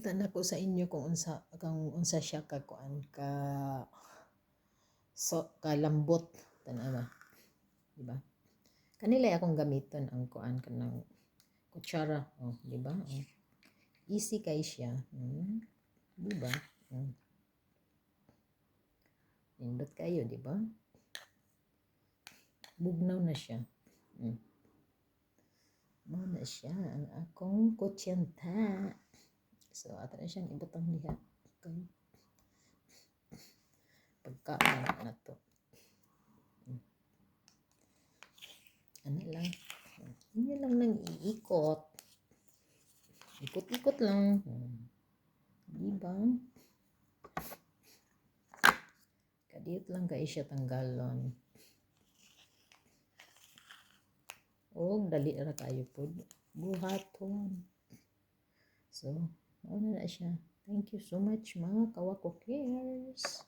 ipakita na ko sa inyo kung unsa siya ka kuan ka kalambot tanawa, di ba? Kanila akong gamiton ang kuan kanang kutsara, oh, di ba? Oh. Easy kay siya, di ba? Nindot kayo, di ba? Bugnaw na siya. Muna siya ang akong kutsyanta. So, ato na siyang ibutang diha. Okay. Pagkaan na to. Ano lang. Hindi lang nang iikot. Ikot-ikot lang. Diba? Kadiyot lang kayo siya tanggalon. O, dali na kayo po. Buhaton. So, ano na siya. Thank you so much mga kawakokers.